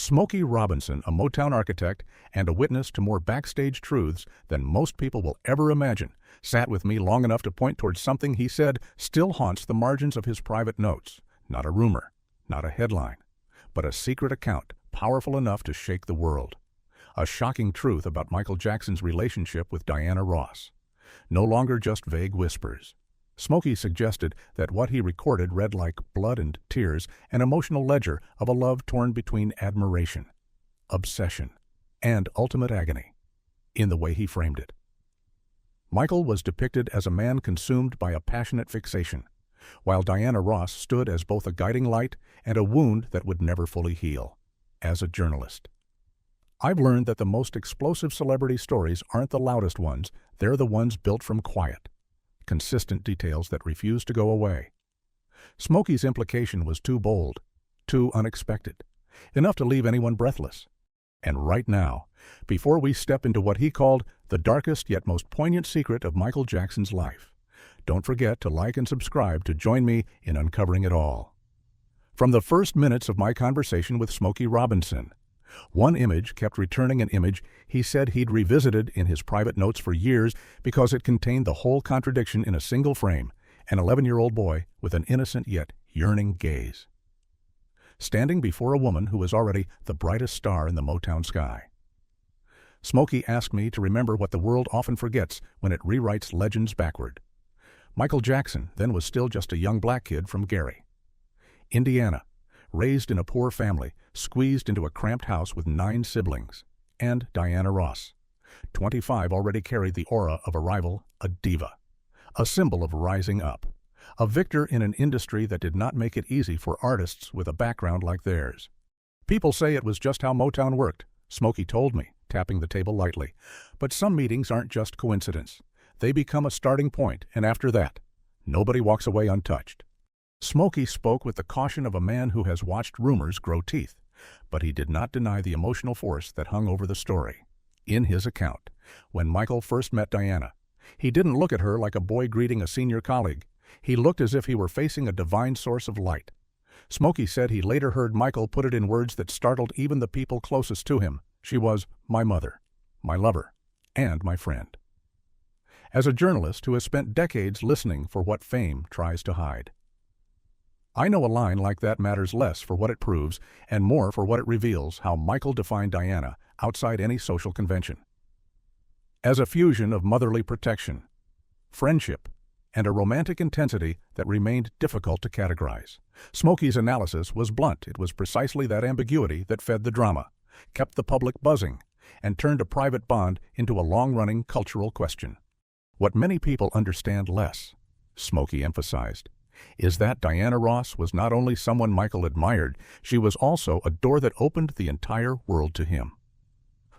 Smokey Robinson, a Motown architect and a witness to more backstage truths than most people will ever imagine, sat with me long enough to point towards something he said still haunts the margins of his private notes. Not a rumor, not a headline, but a secret account powerful enough to shake the world. A shocking truth about Michael Jackson's relationship with Diana Ross. No longer just vague whispers. Smokey suggested that what he recorded read like blood and tears, an emotional ledger of a love torn between admiration, obsession, and ultimate agony, in the way he framed it. Michael was depicted as a man consumed by a passionate fixation, while Diana Ross stood as both a guiding light and a wound that would never fully heal. As a journalist, I've learned that the most explosive celebrity stories aren't the loudest ones, they're the ones built from quiet, consistent details that refuse to go away. Smokey's implication was too bold, too unexpected, enough to leave anyone breathless. And right now, before we step into what he called the darkest yet most poignant secret of Michael Jackson's life, don't forget to like and subscribe to join me in uncovering it all. From the first minutes of my conversation with Smokey Robinson, one image kept returning, an image he said he'd revisited in his private notes for years because it contained the whole contradiction in a single frame, an 11-year-old boy with an innocent yet yearning gaze, standing before a woman who was already the brightest star in the Motown sky. Smokey asked me to remember what the world often forgets when it rewrites legends backward. Michael Jackson then was still just a young black kid from Gary, Indiana, raised in a poor family, squeezed into a cramped house with 9 siblings, and Diana Ross, 25, already carried the aura of a rival, a diva, a symbol of rising up, a victor in an industry that did not make it easy for artists with a background like theirs. People say it was just how Motown worked, Smokey told me, tapping the table lightly. But some meetings aren't just coincidence. They become a starting point, and after that, nobody walks away untouched. Smokey spoke with the caution of a man who has watched rumors grow teeth, but he did not deny the emotional force that hung over the story. In his account, when Michael first met Diana, he didn't look at her like a boy greeting a senior colleague. He looked as if he were facing a divine source of light. Smokey said he later heard Michael put it in words that startled even the people closest to him. She was my mother, my lover, and my friend. As a journalist who has spent decades listening for what fame tries to hide, I know a line like that matters less for what it proves and more for what it reveals how Michael defined Diana outside any social convention. As a fusion of motherly protection, friendship, and a romantic intensity that remained difficult to categorize. Smokey's analysis was blunt. It was precisely that ambiguity that fed the drama, kept the public buzzing, and turned a private bond into a long-running cultural question. What many people understand less, Smokey emphasized, is that Diana Ross was not only someone Michael admired, she was also a door that opened the entire world to him.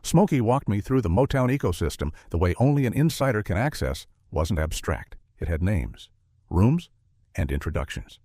Smokey walked me through the Motown ecosystem the way only an insider can access. Wasn't abstract. It had names, rooms, and introductions.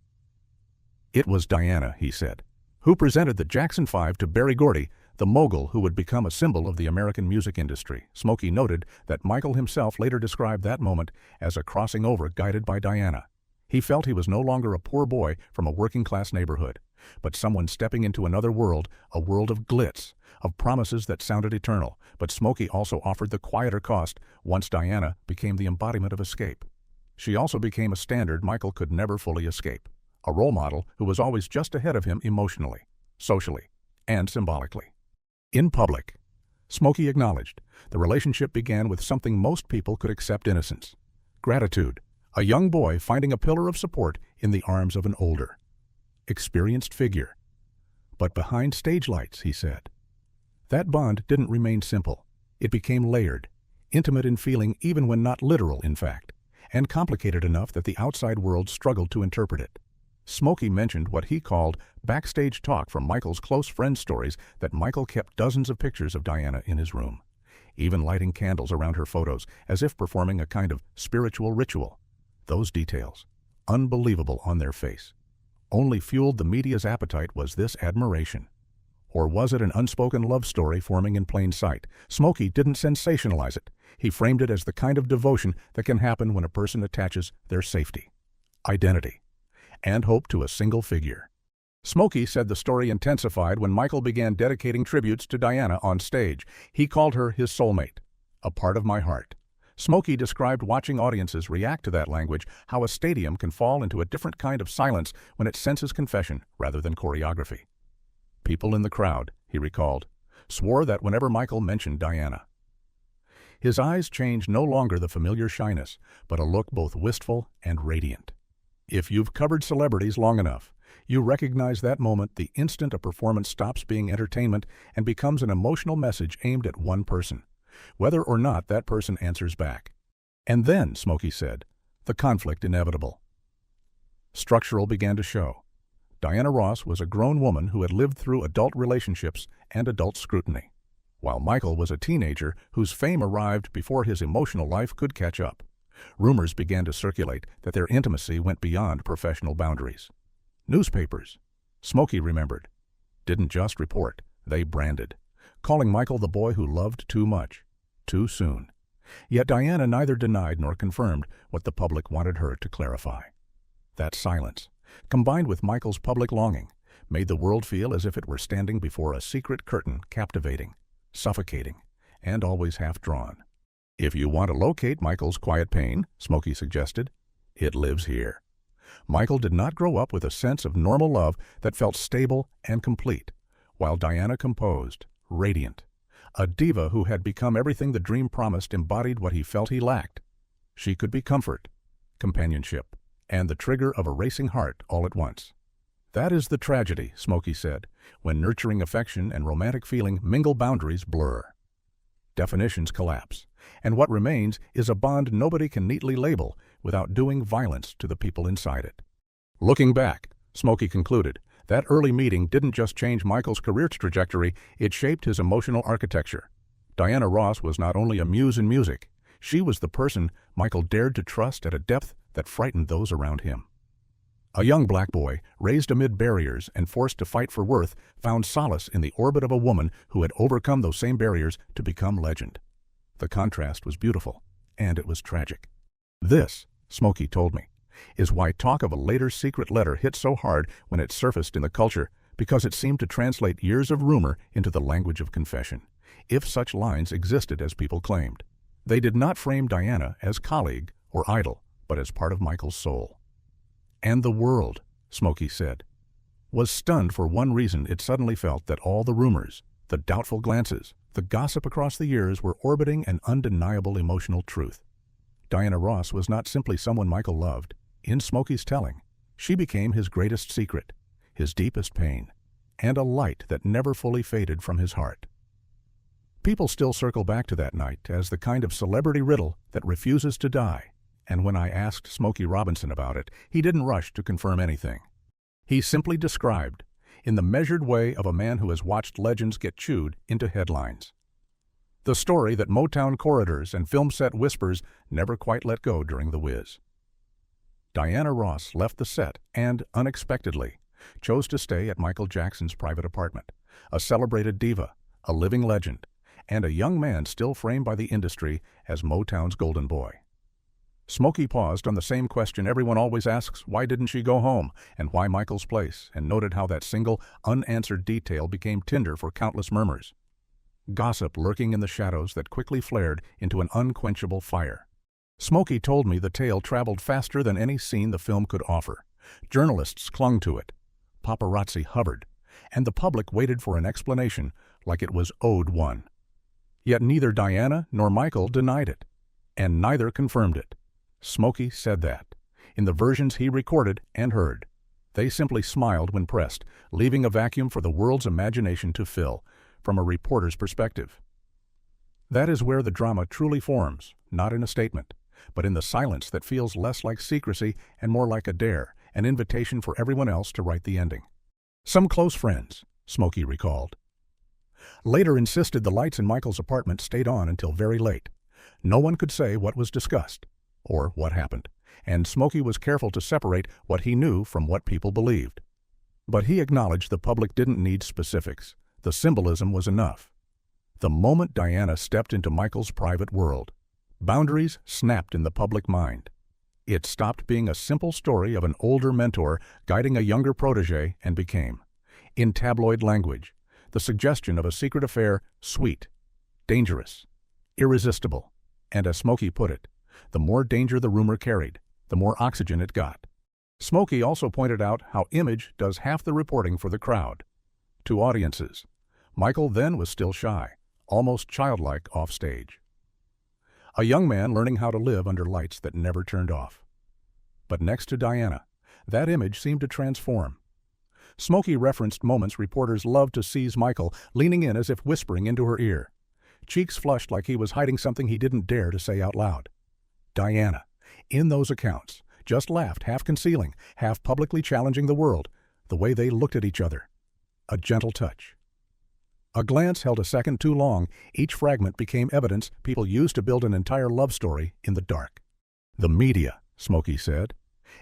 It was Diana, he said, who presented the Jackson 5 to Berry Gordy, the mogul who would become a symbol of the American music industry. Smokey noted that Michael himself later described that moment as a crossing over guided by Diana. He felt he was no longer a poor boy from a working-class neighborhood, but someone stepping into another world, a world of glitz, of promises that sounded eternal. But Smokey also offered the quieter cost once Diana became the embodiment of escape. She also became a standard Michael could never fully escape, a role model who was always just ahead of him emotionally, socially, and symbolically. In public, Smokey acknowledged the relationship began with something most people could accept: innocence, gratitude. A young boy finding a pillar of support in the arms of an older, experienced figure. But behind stage lights, he said, that bond didn't remain simple. It became layered, intimate in feeling even when not literal in fact, and complicated enough that the outside world struggled to interpret it. Smokey mentioned what he called backstage talk from Michael's close friend stories, that Michael kept dozens of pictures of Diana in his room, even lighting candles around her photos as if performing a kind of spiritual ritual. Those details, unbelievable on their face, only fueled the media's appetite. Was this admiration? Or was it an unspoken love story forming in plain sight? Smokey didn't sensationalize it. He framed it as the kind of devotion that can happen when a person attaches their safety, identity, and hope to a single figure. Smokey said the story intensified when Michael began dedicating tributes to Diana on stage. He called her his soulmate, a part of my heart. Smokey described watching audiences react to that language, how a stadium can fall into a different kind of silence when it senses confession rather than choreography. People in the crowd, he recalled, swore that whenever Michael mentioned Diana. His eyes changed no longer the familiar shyness, but a look both wistful and radiant. If you've covered celebrities long enough, you recognize that moment the instant a performance stops being entertainment and becomes an emotional message aimed at one person, whether or not that person answers back. And then, Smokey said, the conflict inevitable. Structural began to show. Diana Ross was a grown woman who had lived through adult relationships and adult scrutiny, while Michael was a teenager whose fame arrived before his emotional life could catch up. Rumors began to circulate that their intimacy went beyond professional boundaries. Newspapers, Smokey remembered, didn't just report, they branded, calling Michael the boy who loved too much, too soon. Yet Diana neither denied nor confirmed what the public wanted her to clarify. That silence, combined with Michael's public longing, made the world feel as if it were standing before a secret curtain, captivating, suffocating, and always half-drawn. If you want to locate Michael's quiet pain, Smokey suggested, it lives here. Michael did not grow up with a sense of normal love that felt stable and complete, while Diana composed, radiant. A diva who had become everything the dream promised embodied what he felt he lacked. She could be comfort, companionship, and the trigger of a racing heart all at once. That is the tragedy, Smokey said, when nurturing affection and romantic feeling mingle, boundaries blur. Definitions collapse, and what remains is a bond nobody can neatly label without doing violence to the people inside it. Looking back, Smokey concluded, that early meeting didn't just change Michael's career trajectory, it shaped his emotional architecture. Diana Ross was not only a muse in music, she was the person Michael dared to trust at a depth that frightened those around him. A young black boy, raised amid barriers and forced to fight for worth, found solace in the orbit of a woman who had overcome those same barriers to become legend. The contrast was beautiful, and it was tragic. This, Smokey told me, is why talk of a later secret letter hit so hard when it surfaced in the culture, because it seemed to translate years of rumor into the language of confession, if such lines existed as people claimed. They did not frame Diana as colleague or idol, but as part of Michael's soul. And the world, Smokey said, was stunned for one reason. It suddenly felt that all the rumors, the doubtful glances, the gossip across the years were orbiting an undeniable emotional truth. Diana Ross was not simply someone Michael loved. In Smokey's telling, she became his greatest secret, his deepest pain, and a light that never fully faded from his heart. People still circle back to that night as the kind of celebrity riddle that refuses to die. And when I asked Smokey Robinson about it, he didn't rush to confirm anything. He simply described, in the measured way of a man who has watched legends get chewed into headlines, the story that Motown corridors and film set whispers never quite let go during the whiz. Diana Ross left the set and, unexpectedly, chose to stay at Michael Jackson's private apartment, a celebrated diva, a living legend, and a young man still framed by the industry as Motown's golden boy. Smokey paused on the same question everyone always asks, why didn't she go home, and why Michael's place, and noted how that single, unanswered detail became tinder for countless murmurs. Gossip lurking in the shadows that quickly flared into an unquenchable fire. Smokey told me the tale traveled faster than any scene the film could offer. Journalists clung to it. Paparazzi hovered, and the public waited for an explanation like it was owed one. Yet neither Diana nor Michael denied it, and neither confirmed it. Smokey said that, in the versions he recorded and heard, they simply smiled when pressed, leaving a vacuum for the world's imagination to fill, from a reporter's perspective. That is where the drama truly forms, not in a statement, but in the silence that feels less like secrecy and more like a dare, an invitation for everyone else to write the ending. Some close friends, Smokey recalled, later insisted the lights in Michael's apartment stayed on until very late. No one could say what was discussed, or what happened, and Smokey was careful to separate what he knew from what people believed. But he acknowledged the public didn't need specifics. The symbolism was enough. The moment Diana stepped into Michael's private world, boundaries snapped in the public mind. It stopped being a simple story of an older mentor guiding a younger protege and became, in tabloid language, the suggestion of a secret affair sweet, dangerous, irresistible, and as Smokey put it, the more danger the rumor carried, the more oxygen it got. Smokey also pointed out how image does half the reporting for the crowd. To audiences, Michael then was still shy, almost childlike off stage. A young man learning how to live under lights that never turned off. But next to Diana, that image seemed to transform. Smokey referenced moments reporters loved to seize Michael, leaning in as if whispering into her ear. Cheeks flushed like he was hiding something he didn't dare to say out loud. Diana, in those accounts, just laughed, half concealing, half publicly challenging the world, the way they looked at each other. A gentle touch. A glance held a second too long. Each fragment became evidence people used to build an entire love story in the dark. The media, Smokey said,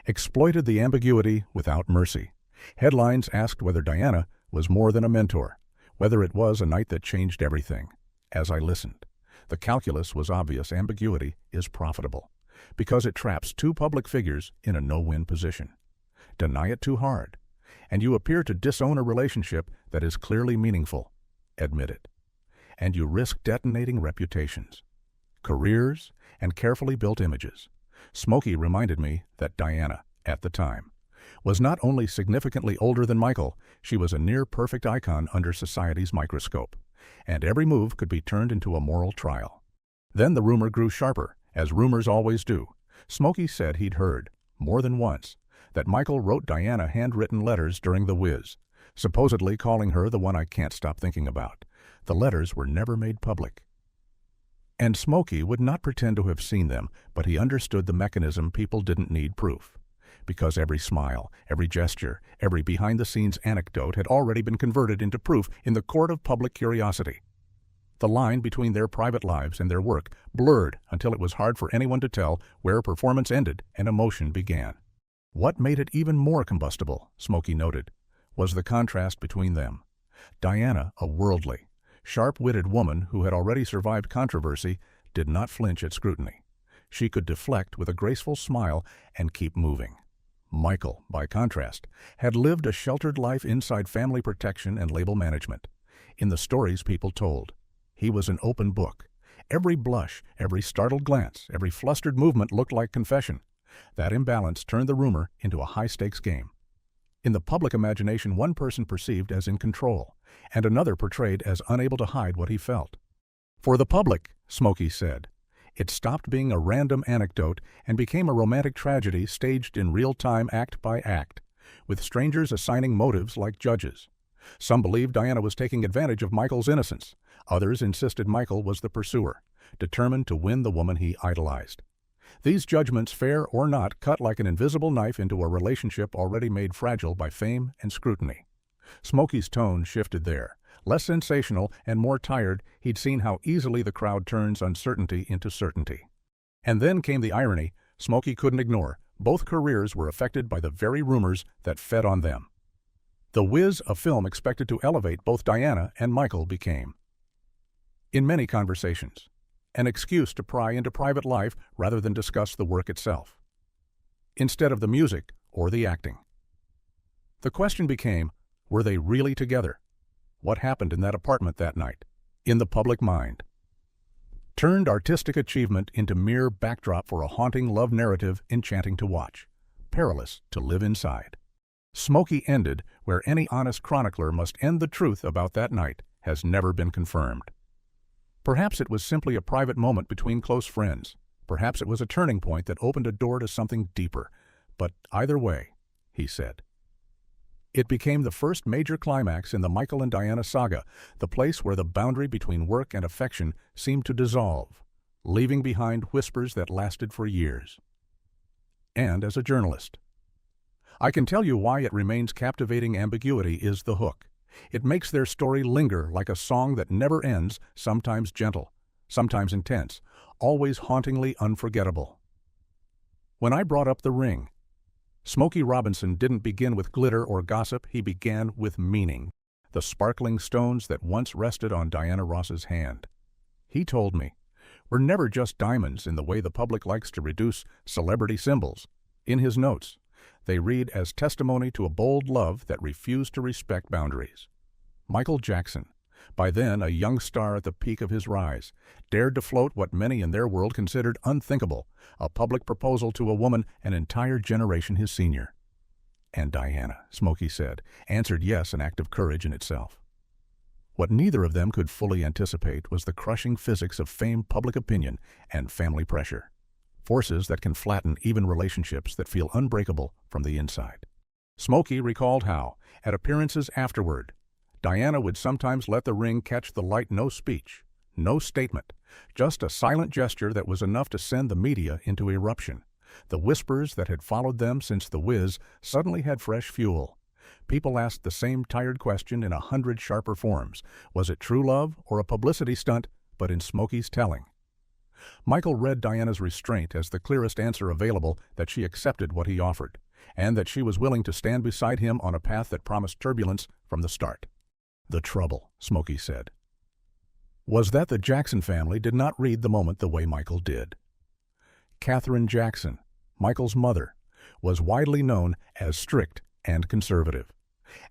exploited the ambiguity without mercy. Headlines asked whether Diana was more than a mentor, whether it was a night that changed everything. As I listened, the calculus was obvious: ambiguity is profitable, because it traps two public figures in a no-win position. Deny it too hard, and you appear to disown a relationship that is clearly meaningful. Admit it, and you risk detonating reputations, careers, and carefully built images. Smokey reminded me that Diana, at the time, was not only significantly older than Michael, she was a near-perfect icon under society's microscope, and every move could be turned into a moral trial. Then the rumor grew sharper, as rumors always do. Smokey said he'd heard, more than once, that Michael wrote Diana handwritten letters during the whiz, supposedly calling her the one I can't stop thinking about. The letters were never made public. And Smokey would not pretend to have seen them, but he understood the mechanism. People didn't need proof, because every smile, every gesture, every behind-the-scenes anecdote had already been converted into proof in the court of public curiosity. The line between their private lives and their work blurred until it was hard for anyone to tell where performance ended and emotion began. What made it even more combustible, Smokey noted, was the contrast between them. Diana, a worldly, sharp-witted woman who had already survived controversy, did not flinch at scrutiny. She could deflect with a graceful smile and keep moving. Michael, by contrast, had lived a sheltered life inside family protection and label management. In the stories people told, he was an open book. Every blush, every startled glance, every flustered movement looked like confession. That imbalance turned the rumor into a high-stakes game. In the public imagination, one person perceived as in control, and another portrayed as unable to hide what he felt. For the public, Smokey said, it stopped being a random anecdote and became a romantic tragedy staged in real time, act by act, with strangers assigning motives like judges. Some believed Diana was taking advantage of Michael's innocence. Others insisted Michael was the pursuer, determined to win the woman he idolized. These judgments, fair or not, cut like an invisible knife into a relationship already made fragile by fame and scrutiny. Smokey's tone shifted there. Less sensational and more tired, he'd seen how easily the crowd turns uncertainty into certainty. And then came the irony Smokey couldn't ignore. Both careers were affected by the very rumors that fed on them. The Wiz, a film expected to elevate both Diana and Michael, became, in many conversations, an excuse to pry into private life rather than discuss the work itself, instead of the music or the acting. The question became, were they really together? What happened in that apartment that night, in the public mind? Turned artistic achievement into mere backdrop for a haunting love narrative enchanting to watch, perilous to live inside. Smokey ended where any honest chronicler must end. The truth about that night has never been confirmed. Perhaps it was simply a private moment between close friends. Perhaps it was a turning point that opened a door to something deeper. But either way, he said, it became the first major climax in the Michael and Diana saga, the place where the boundary between work and affection seemed to dissolve, leaving behind whispers that lasted for years. And as a journalist, I can tell you why it remains captivating. Ambiguity is the hook. It makes their story linger like a song that never ends, sometimes gentle, sometimes intense, always hauntingly unforgettable. When I brought up the ring, Smokey Robinson didn't begin with glitter or gossip. He began with meaning, the sparkling stones that once rested on Diana Ross's hand. He told me, were never just diamonds in the way the public likes to reduce celebrity symbols. In his notes, they read as testimony to a bold love that refused to respect boundaries. Michael Jackson, by then a young star at the peak of his rise, dared to float what many in their world considered unthinkable, a public proposal to a woman an entire generation his senior. And Diana, Smokey said, answered yes, an act of courage in itself. What neither of them could fully anticipate was the crushing physics of fame, public opinion, and family pressure, forces that can flatten even relationships that feel unbreakable from the inside. Smokey recalled how, at appearances afterward, Diana would sometimes let the ring catch the light. No speech, no statement, just a silent gesture that was enough to send the media into eruption. The whispers that had followed them since The Wiz suddenly had fresh fuel. People asked the same tired question in 100 sharper forms. Was it true love or a publicity stunt, but in Smokey's telling? Michael read Diana's restraint as the clearest answer available, that she accepted what he offered, and that she was willing to stand beside him on a path that promised turbulence from the start. The trouble, Smokey said, was that the Jackson family did not read the moment the way Michael did. Katherine Jackson, Michael's mother, was widely known as strict and conservative,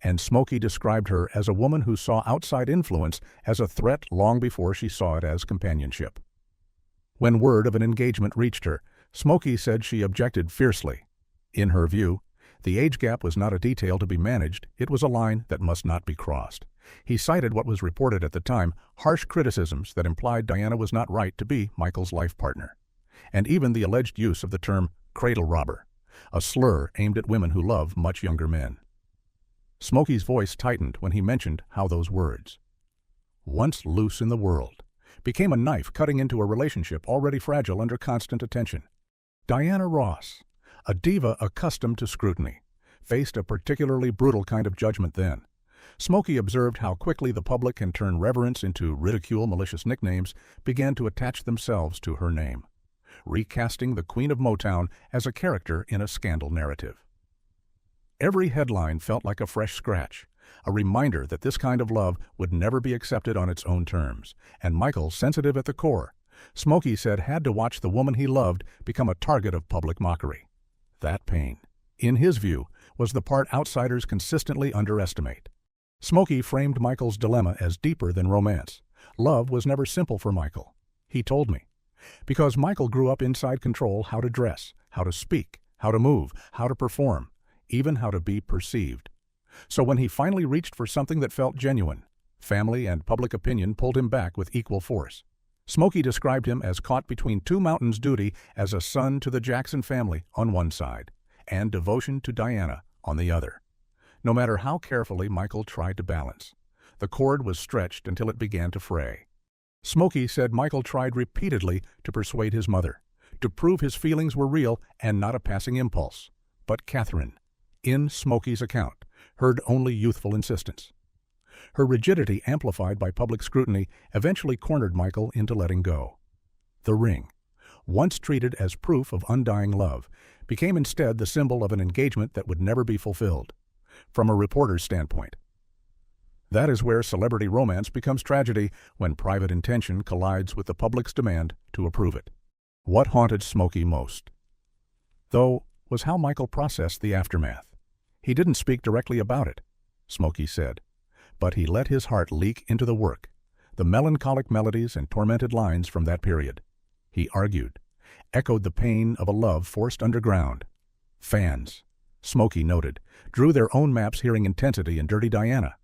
and Smokey described her as a woman who saw outside influence as a threat long before she saw it as companionship. When word of an engagement reached her, Smokey said she objected fiercely. In her view, the age gap was not a detail to be managed, it was a line that must not be crossed. He cited what was reported at the time, harsh criticisms that implied Diana was not right to be Michael's life partner, and even the alleged use of the term cradle robber, a slur aimed at women who love much younger men. Smokey's voice tightened when he mentioned how those words, once loose in the world, became a knife cutting into a relationship already fragile under constant attention. Diana Ross, a diva accustomed to scrutiny, faced a particularly brutal kind of judgment then. Smokey observed how quickly the public can turn reverence into ridicule. Malicious nicknames began to attach themselves to her name, recasting the Queen of Motown as a character in a scandal narrative. Every headline felt like a fresh scratch, a reminder that this kind of love would never be accepted on its own terms, and Michael, sensitive at the core, Smokey said had to watch the woman he loved become a target of public mockery. That pain, in his view, was the part outsiders consistently underestimate. Smokey framed Michael's dilemma as deeper than romance. Love was never simple for Michael, he told me, because Michael grew up inside control: how to dress, how to speak, how to move, how to perform, even how to be perceived. So when he finally reached for something that felt genuine, family and public opinion pulled him back with equal force. Smokey described him as caught between two mountains: duty as a son to the Jackson family on one side, and devotion to Diana on the other. No matter how carefully Michael tried to balance, the cord was stretched until it began to fray. Smokey said Michael tried repeatedly to persuade his mother, to prove his feelings were real and not a passing impulse. But Katherine, in Smokey's account, heard only youthful insistence. Her rigidity, amplified by public scrutiny, eventually cornered Michael into letting go. The ring, once treated as proof of undying love, became instead the symbol of an engagement that would never be fulfilled. From a reporter's standpoint, that is where celebrity romance becomes tragedy, when private intention collides with the public's demand to approve it. What haunted Smokey most, though, was how Michael processed the aftermath. He didn't speak directly about it, Smokey said, but he let his heart leak into the work, the melancholic melodies and tormented lines from that period. He argued, echoed the pain of a love forced underground. Fans, Smokey noted, drew their own maps, hearing intensity in Dirty Diana,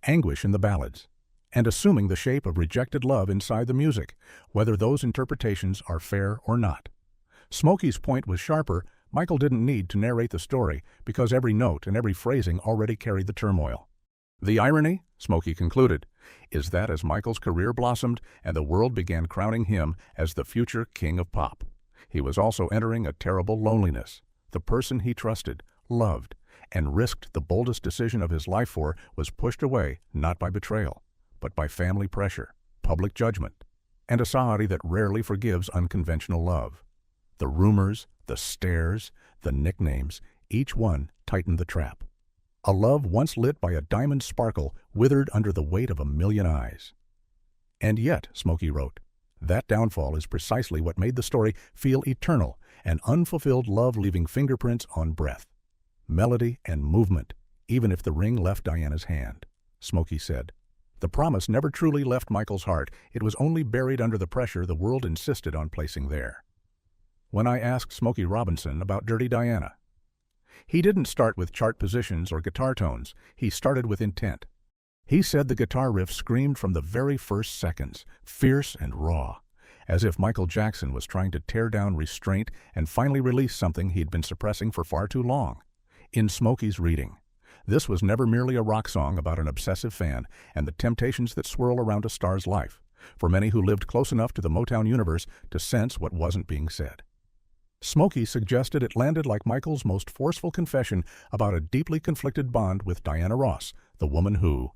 anguish in the ballads, and assuming the shape of rejected love inside the music, whether those interpretations are fair or not. Smokey's point was sharper. Michael didn't need to narrate the story, because every note and every phrasing already carried the turmoil. The irony, Smokey concluded, is that as Michael's career blossomed and the world began crowning him as the future king of pop, he was also entering a terrible loneliness. The person he trusted, loved, and risked the boldest decision of his life for was pushed away not by betrayal, but by family pressure, public judgment, and a society that rarely forgives unconventional love. The rumors, the stares, the nicknames, each one tightened the trap. A love once lit by a diamond sparkle withered under the weight of a million eyes. And yet, Smokey wrote, That downfall is precisely what made the story feel eternal, an unfulfilled love leaving fingerprints on breath, melody, and movement, even if the ring left Diana's hand, Smokey said. The promise never truly left Michael's heart. It was only buried under the pressure the world insisted on placing there. When I asked Smokey Robinson about Dirty Diana, he didn't start with chart positions or guitar tones. He started with intent. He said the guitar riff screamed from the very first seconds, fierce and raw, as if Michael Jackson was trying to tear down restraint and finally release something he'd been suppressing for far too long. In Smokey's reading, this was never merely a rock song about an obsessive fan and the temptations that swirl around a star's life, for many who lived close enough to the Motown universe to sense what wasn't being said. Smokey suggested it landed like Michael's most forceful confession about a deeply conflicted bond with Diana Ross, the woman who,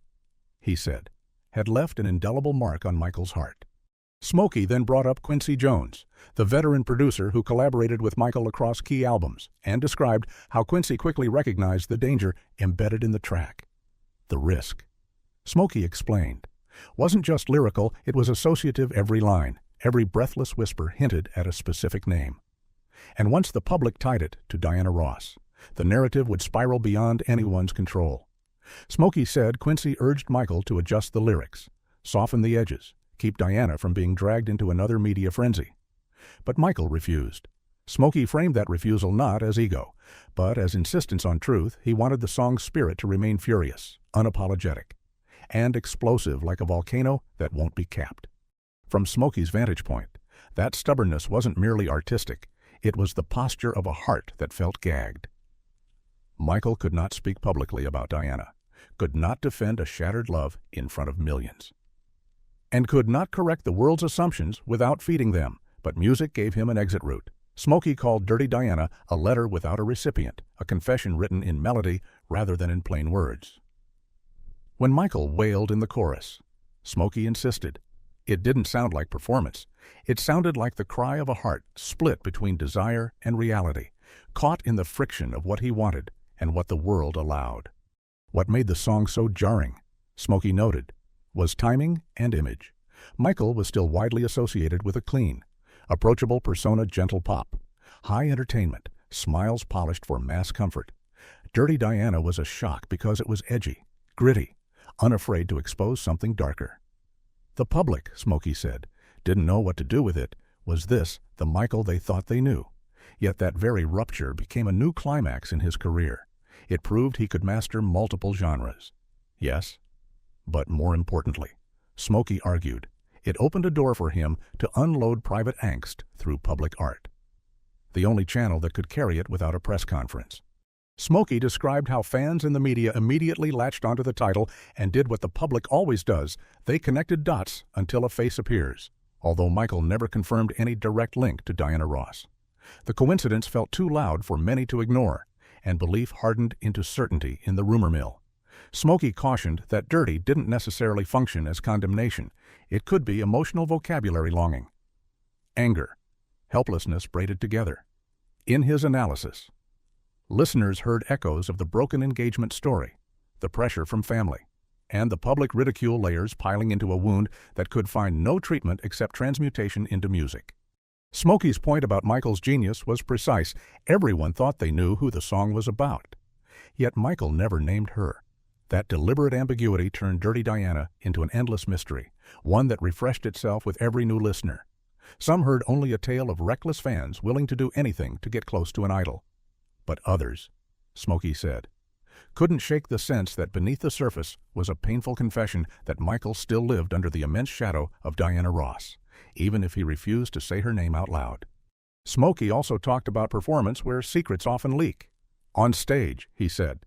he said, had left an indelible mark on Michael's heart. Smokey then brought up Quincy Jones, the veteran producer who collaborated with Michael across key albums, and described how Quincy quickly recognized the danger embedded in the track. The risk, Smokey explained, wasn't just lyrical, it was associative. Every line, every breathless whisper hinted at a specific name. And once the public tied it to Diana Ross, the narrative would spiral beyond anyone's control. Smokey said Quincy urged Michael to adjust the lyrics, soften the edges, keep Diana from being dragged into another media frenzy. But Michael refused. Smokey framed that refusal not as ego, but as insistence on truth. He wanted the song's spirit to remain furious, unapologetic, and explosive like a volcano that won't be capped. From Smokey's vantage point, that stubbornness wasn't merely artistic. It was the posture of a heart that felt gagged. Michael could not speak publicly about Diana, could not defend a shattered love in front of millions, and could not correct the world's assumptions without feeding them, but music gave him an exit route. Smokey called Dirty Diana a letter without a recipient, a confession written in melody rather than in plain words. When Michael wailed in the chorus, Smokey insisted. It didn't sound like performance. It sounded like the cry of a heart split between desire and reality, caught in the friction of what he wanted and what the world allowed. What made the song so jarring, Smokey noted, was timing and image. Michael was still widely associated with a clean, approachable persona, gentle pop, high entertainment, smiles polished for mass comfort. Dirty Diana was a shock because it was edgy, gritty, unafraid to expose something darker. The public, Smokey said, didn't know what to do with it. Was this the Michael they thought they knew? Yet that very rupture became a new climax in his career. It proved he could master multiple genres. Yes, but more importantly, Smokey argued, it opened a door for him to unload private angst through public art, the only channel that could carry it without a press conference. Smokey described how fans in the media immediately latched onto the title and did what the public always does. They connected dots until a face appears, although Michael never confirmed any direct link to Diana Ross. The coincidence felt too loud for many to ignore, and belief hardened into certainty in the rumor mill. Smokey cautioned that dirty didn't necessarily function as condemnation. It could be emotional vocabulary longing, anger, helplessness braided together. In his analysis, listeners heard echoes of the broken engagement story, the pressure from family, and the public ridicule layers piling into a wound that could find no treatment except transmutation into music. Smokey's point about Michael's genius was precise. Everyone thought they knew who the song was about. Yet Michael never named her. That deliberate ambiguity turned Dirty Diana into an endless mystery, one that refreshed itself with every new listener. Some heard only a tale of reckless fans willing to do anything to get close to an idol. But others, Smokey said, couldn't shake the sense that beneath the surface was a painful confession that Michael still lived under the immense shadow of Diana Ross, even if he refused to say her name out loud. Smokey also talked about performance where secrets often leak. On stage, he said,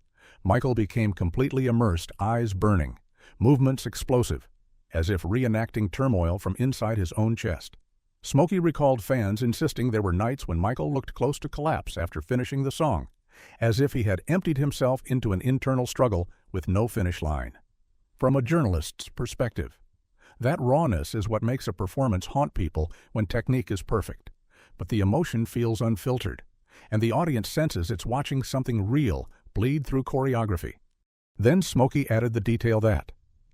Michael became completely immersed, eyes burning, movements explosive, as if reenacting turmoil from inside his own chest. Smokey recalled fans insisting there were nights when Michael looked close to collapse after finishing the song, as if he had emptied himself into an internal struggle with no finish line. From a journalist's perspective, that rawness is what makes a performance haunt people when technique is perfect, but the emotion feels unfiltered, and the audience senses it's watching something real bleed through choreography. Then Smokey added the detail that,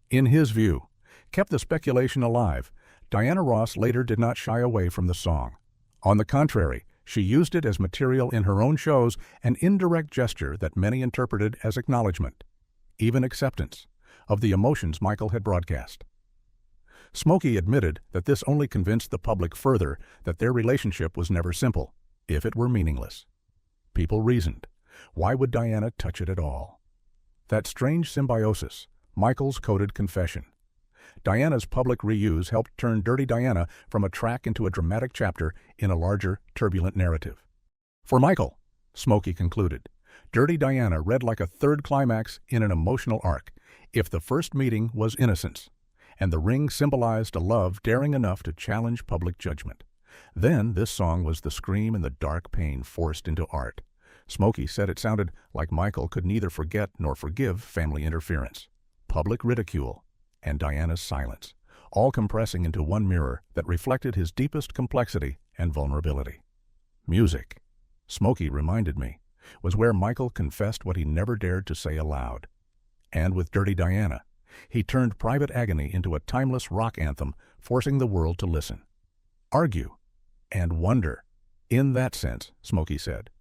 in his view, kept the speculation alive. Diana Ross later did not shy away from the song. On the contrary, she used it as material in her own shows, an indirect gesture that many interpreted as acknowledgement, even acceptance, of the emotions Michael had broadcast. Smokey admitted that this only convinced the public further that their relationship was never simple, if it were meaningless. People reasoned, why would Diana touch it at all? That strange symbiosis, Michael's coded confession. Diana's public reuse helped turn Dirty Diana from a track into a dramatic chapter in a larger, turbulent narrative. For Michael, Smokey concluded, Dirty Diana read like a third climax in an emotional arc. If the first meeting was innocence, and the ring symbolized a love daring enough to challenge public judgment, then this song was the scream and the dark pain forced into art. Smokey said it sounded like Michael could neither forget nor forgive family interference, public ridicule, and Diana's silence, all compressing into one mirror that reflected his deepest complexity and vulnerability. Music, Smokey reminded me, was where Michael confessed what he never dared to say aloud. And with Dirty Diana, he turned private agony into a timeless rock anthem, forcing the world to listen, argue, and wonder. In that sense, Smokey said,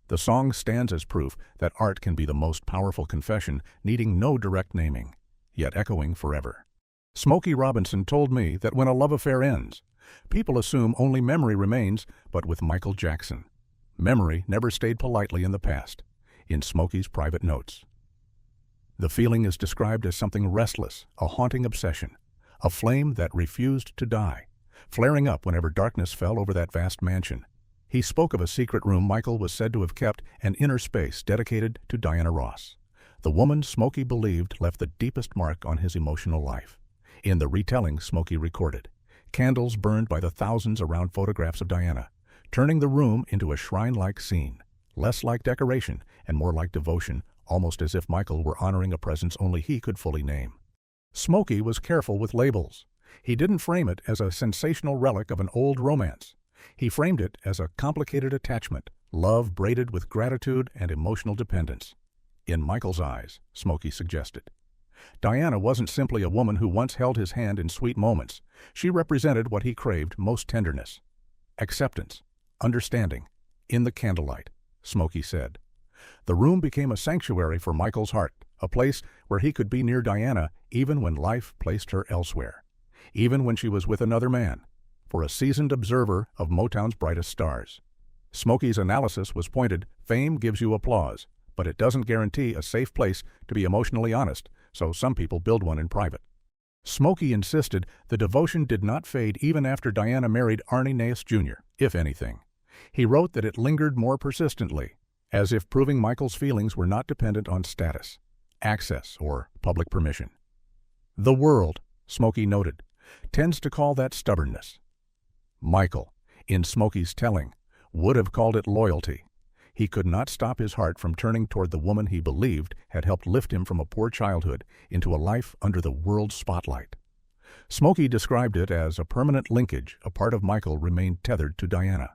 the song stands as proof that art can be the most powerful confession, needing no direct naming, yet echoing forever. Smokey Robinson told me that when a love affair ends, people assume only memory remains, but with Michael Jackson, memory never stayed politely in the past. In Smokey's private notes, the feeling is described as something restless, a haunting obsession, a flame that refused to die, flaring up whenever darkness fell over that vast mansion. He spoke of a secret room Michael was said to have kept, an inner space dedicated to Diana Ross, the woman Smokey believed left the deepest mark on his emotional life. In the retelling Smokey recorded, candles burned by the thousands around photographs of Diana, turning the room into a shrine-like scene, less like decoration and more like devotion, almost as if Michael were honoring a presence only he could fully name. Smokey was careful with labels. He didn't frame it as a sensational relic of an old romance. He framed it as a complicated attachment, love braided with gratitude and emotional dependence. In Michael's eyes, Smokey suggested, Diana wasn't simply a woman who once held his hand in sweet moments. She represented what he craved most: tenderness, acceptance, understanding. In the candlelight, Smokey said, the room became a sanctuary for Michael's heart, a place where he could be near Diana even when life placed her elsewhere, even when she was with another man. For a seasoned observer of Motown's brightest stars, Smokey's analysis was pointed: fame gives you applause, but it doesn't guarantee a safe place to be emotionally honest, so some people build one in private. Smokey insisted the devotion did not fade even after Diana married Arnie Naess Jr., if anything. He wrote that it lingered more persistently, as if proving Michael's feelings were not dependent on status, access, or public permission. The world, Smokey noted, tends to call that stubbornness. Michael, in Smokey's telling, would have called it loyalty. He could not stop his heart from turning toward the woman he believed had helped lift him from a poor childhood into a life under the world's spotlight. Smokey described it as a permanent linkage. A part of Michael remained tethered to Diana,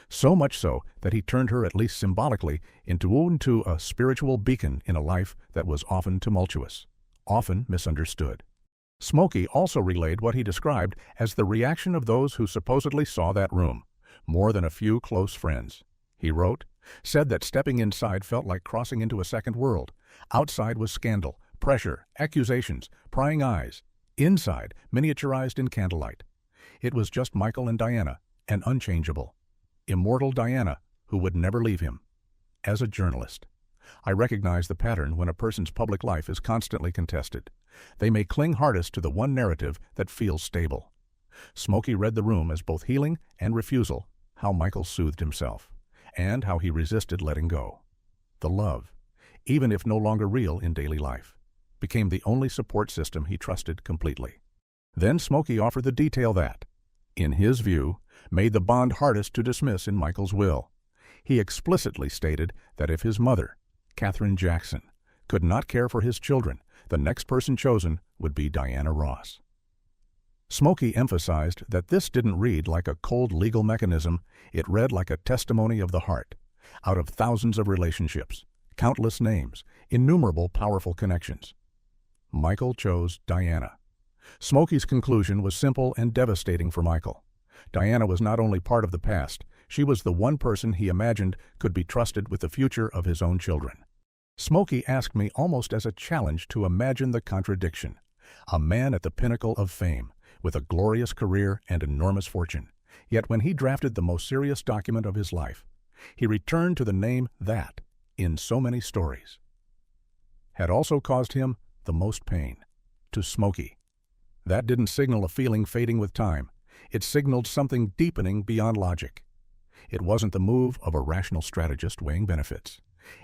so much so that he turned her, at least symbolically, into a spiritual beacon in a life that was often tumultuous, often misunderstood. Smokey also relayed what he described as the reaction of those who supposedly saw that room, more than a few close friends. He wrote, said that stepping inside felt like crossing into a second world. Outside was scandal, pressure, accusations, prying eyes. Inside, miniaturized in candlelight. It was just Michael and Diana, an unchangeable, immortal Diana who would never leave him. As a journalist, I recognize the pattern when a person's public life is constantly contested. They may cling hardest to the one narrative that feels stable. Smokey read the room as both healing and refusal, how Michael soothed himself, and how he resisted letting go. The love, even if no longer real in daily life, became the only support system he trusted completely. Then Smokey offered the detail that, in his view, made the bond hardest to dismiss in Michael's will. He explicitly stated that if his mother, Katherine Jackson, could not care for his children, the next person chosen would be Diana Ross. Smokey emphasized that this didn't read like a cold legal mechanism. It read like a testimony of the heart. Out of thousands of relationships, countless names, innumerable powerful connections, Michael chose Diana. Smokey's conclusion was simple and devastating for Michael. Diana was not only part of the past, she was the one person he imagined could be trusted with the future of his own children. Smokey asked me almost as a challenge to imagine the contradiction. A man at the pinnacle of fame, with a glorious career and enormous fortune. Yet when he drafted the most serious document of his life, he returned to the name that, in so many stories, had also caused him the most pain, to Smokey. That didn't signal a feeling fading with time. It signaled something deepening beyond logic. It wasn't the move of a rational strategist weighing benefits.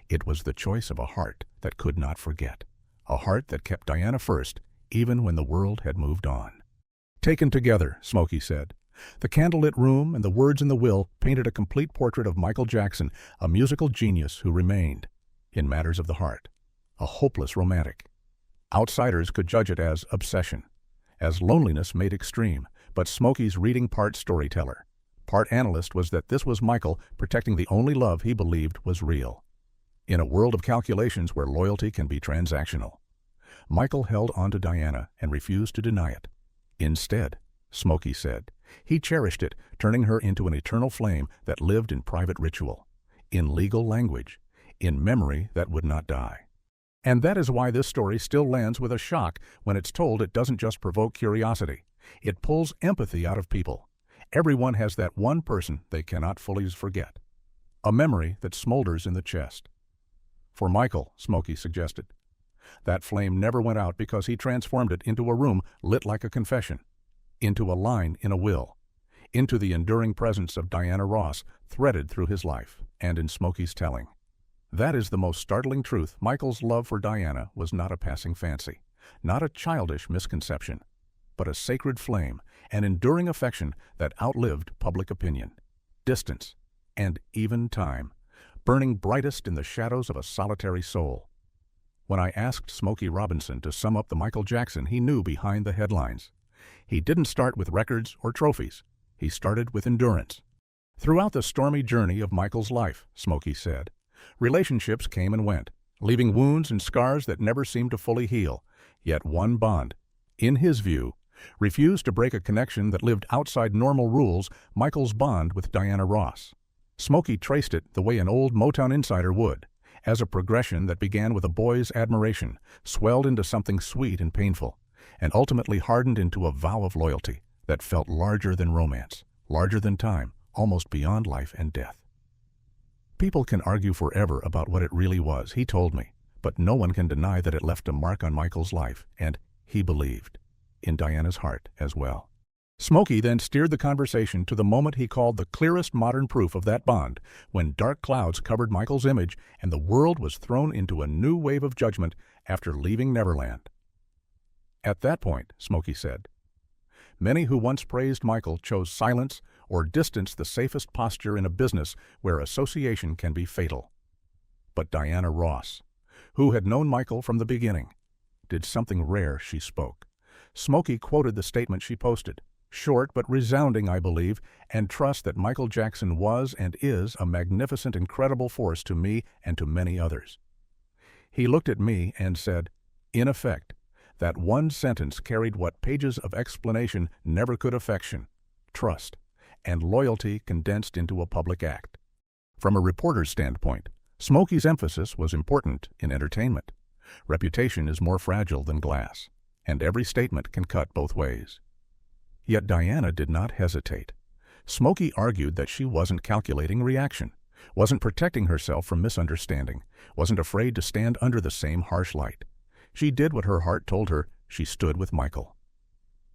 It was the choice of a heart that could not forget. A heart that kept Diana first, even when the world had moved on. Taken together, Smokey said, the candlelit room and the words in the will painted a complete portrait of Michael Jackson, a musical genius who remained, in matters of the heart, a hopeless romantic. Outsiders could judge it as obsession, as loneliness made extreme, but Smokey's reading part storyteller, part analyst was that this was Michael protecting the only love he believed was real. In a world of calculations where loyalty can be transactional, Michael held on to Diana and refused to deny it. Instead, Smokey said, he cherished it, turning her into an eternal flame that lived in private ritual, in legal language, in memory that would not die. And that is why this story still lands with a shock when it's told. It doesn't just provoke curiosity. It pulls empathy out of people. Everyone has that one person they cannot fully forget. A memory that smolders in the chest. For Michael, Smokey suggested, that flame never went out because he transformed it into a room lit like a confession, into a line in a will, into the enduring presence of Diana Ross threaded through his life and in Smokey's telling. That is the most startling truth. Michael's love for Diana was not a passing fancy, not a childish misconception, but a sacred flame, an enduring affection that outlived public opinion, distance, and even time, burning brightest in the shadows of a solitary soul. When I asked Smokey Robinson to sum up the Michael Jackson he knew behind the headlines, he didn't start with records or trophies. He started with endurance. Throughout the stormy journey of Michael's life, Smokey said, relationships came and went, leaving wounds and scars that never seemed to fully heal. Yet one bond, in his view, refused to break a connection that lived outside normal rules, Michael's bond with Diana Ross. Smokey traced it the way an old Motown insider would, as a progression that began with a boy's admiration, swelled into something sweet and painful, and ultimately hardened into a vow of loyalty that felt larger than romance, larger than time, almost beyond life and death. People can argue forever about what it really was, he told me, but no one can deny that it left a mark on Michael's life, and he believed in Diana's heart as well. Smokey then steered the conversation to the moment he called the clearest modern proof of that bond, when dark clouds covered Michael's image and the world was thrown into a new wave of judgment after leaving Neverland. At that point, Smokey said, many who once praised Michael chose silence or distance, the safest posture in a business where association can be fatal. But Diana Ross, who had known Michael from the beginning, did something rare. She spoke. Smokey quoted the statement she posted, short but resounding, I believe, and trust that Michael Jackson was and is a magnificent, incredible force to me and to many others. He looked at me and said, in effect, that one sentence carried what pages of explanation never could: affection, trust, and loyalty condensed into a public act. From a reporter's standpoint, Smokey's emphasis was important in entertainment. Reputation is more fragile than glass, and every statement can cut both ways. Yet Diana did not hesitate. Smokey argued that she wasn't calculating reaction, wasn't protecting herself from misunderstanding, wasn't afraid to stand under the same harsh light. She did what her heart told her. She stood with Michael.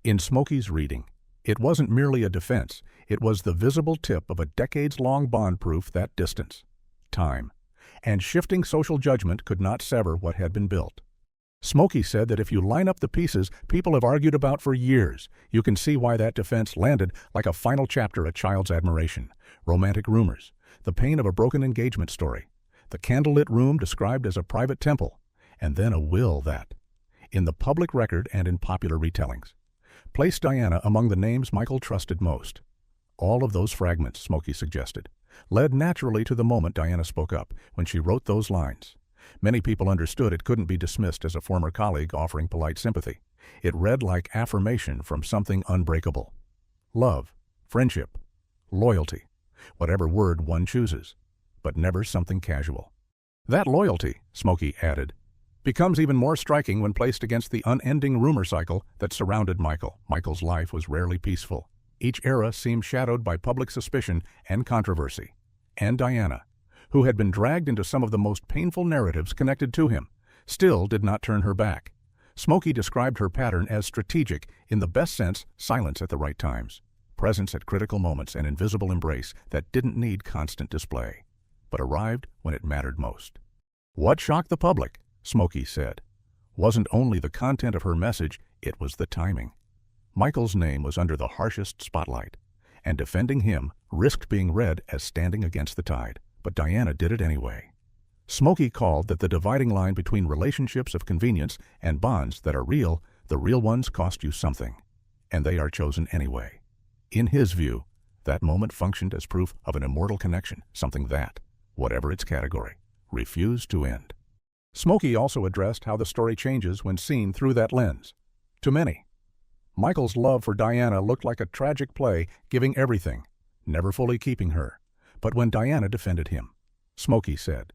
In Smokey's reading, it wasn't merely a defense. It was the visible tip of a decades-long bond proof that distance, time, and shifting social judgment could not sever what had been built. Smokey said that if you line up the pieces people have argued about for years, you can see why that defense landed like a final chapter: a child's admiration, romantic rumors, the pain of a broken engagement story, the candlelit room described as a private temple, and then a will that, in the public record and in popular retellings, placed Diana among the names Michael trusted most. All of those fragments, Smokey suggested, led naturally to the moment Diana spoke up when she wrote those lines. Many people understood it couldn't be dismissed as a former colleague offering polite sympathy. It read like affirmation from something unbreakable. Love, friendship, loyalty, whatever word one chooses, but never something casual. That loyalty, Smokey added, becomes even more striking when placed against the unending rumor cycle that surrounded Michael. Michael's life was rarely peaceful. Each era seemed shadowed by public suspicion and controversy. And Diana, who had been dragged into some of the most painful narratives connected to him, still did not turn her back. Smokey described her pattern as strategic, in the best sense, silence at the right times, presence at critical moments, and invisible embrace that didn't need constant display, but arrived when it mattered most. What shocked the public, Smokey said, wasn't only the content of her message, it was the timing. Michael's name was under the harshest spotlight, and defending him risked being read as standing against the tide. But Diana did it anyway. Smokey called that the dividing line between relationships of convenience and bonds that are real, the real ones cost you something, and they are chosen anyway. In his view, that moment functioned as proof of an immortal connection, something that, whatever its category, refused to end. Smokey also addressed how the story changes when seen through that lens. To many, Michael's love for Diana looked like a tragic play, giving everything, never fully keeping her. But when Diana defended him, Smokey said,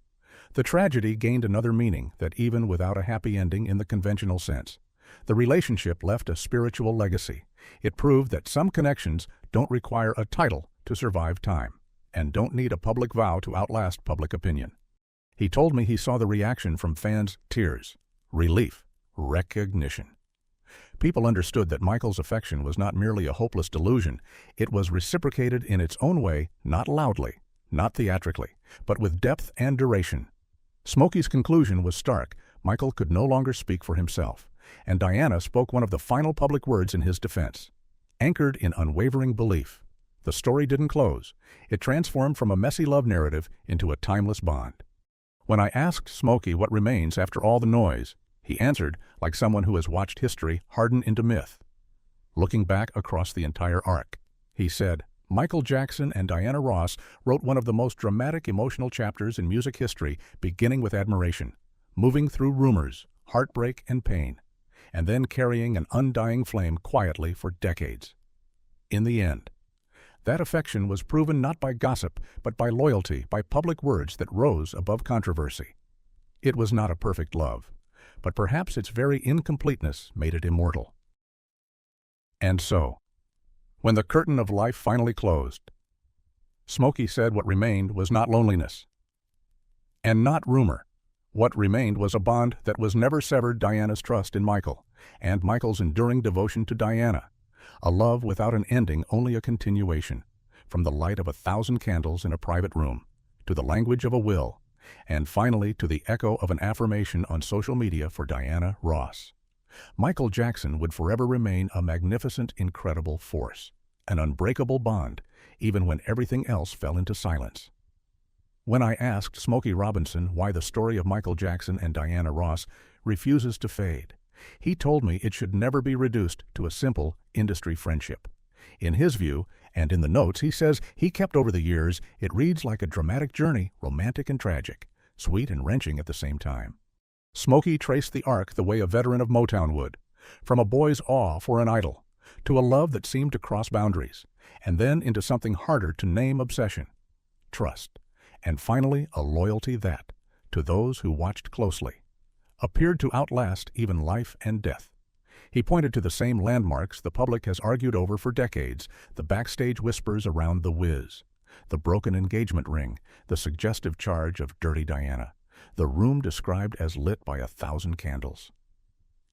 the tragedy gained another meaning that even without a happy ending in the conventional sense, the relationship left a spiritual legacy. It proved that some connections don't require a title to survive time, and don't need a public vow to outlast public opinion. He told me he saw the reaction from fans: tears, relief, recognition. People understood that Michael's affection was not merely a hopeless delusion. It was reciprocated in its own way, not loudly, not theatrically, but with depth and duration. Smokey's conclusion was stark. Michael could no longer speak for himself, and Diana spoke one of the final public words in his defense. Anchored in unwavering belief, the story didn't close. It transformed from a messy love narrative into a timeless bond. When I asked Smokey what remains after all the noise, he answered like someone who has watched history harden into myth. Looking back across the entire arc, he said, Michael Jackson and Diana Ross wrote one of the most dramatic emotional chapters in music history, beginning with admiration, moving through rumors, heartbreak, and pain, and then carrying an undying flame quietly for decades. In the end, that affection was proven not by gossip, but by loyalty, by public words that rose above controversy. It was not a perfect love, but perhaps its very incompleteness made it immortal. And so, when the curtain of life finally closed, Smokey said what remained was not loneliness, and not rumor. What remained was a bond that was never severed: Diana's trust in Michael, and Michael's enduring devotion to Diana. A love without an ending, only a continuation, from the light of 1,000 candles in a private room, to the language of a will, and finally to the echo of an affirmation on social media for Diana Ross. Michael Jackson would forever remain a magnificent, incredible force, an unbreakable bond, even when everything else fell into silence. When I asked Smokey Robinson why the story of Michael Jackson and Diana Ross refuses to fade, he told me it should never be reduced to a simple industry friendship. In his view, and in the notes he says he kept over the years, it reads like a dramatic journey, romantic and tragic, sweet and wrenching at the same time. Smokey traced the arc the way a veteran of Motown would, from a boy's awe for an idol, to a love that seemed to cross boundaries, and then into something harder to name: obsession, trust, and finally a loyalty that, to those who watched closely, appeared to outlast even life and death. He pointed to the same landmarks the public has argued over for decades: the backstage whispers around The Wiz, the broken engagement ring, the suggestive charge of Dirty Diana, the room described as lit by 1,000 candles,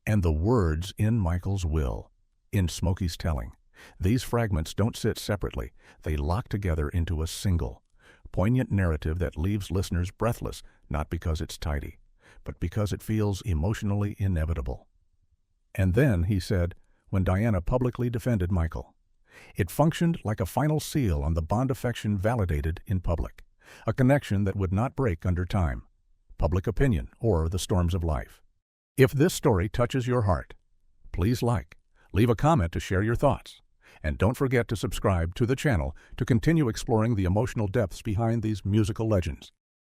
and the words in Michael's will, in Smokey's telling. These fragments don't sit separately. They lock together into a single, poignant narrative that leaves listeners breathless, not because it's tidy, but because it feels emotionally inevitable. And then, he said, when Diana publicly defended Michael, it functioned like a final seal on the bond affection validated in public, a connection that would not break under time, public opinion, or the storms of life. If this story touches your heart, please leave a comment to share your thoughts, and don't forget to subscribe to the channel to continue exploring the emotional depths behind these musical legends.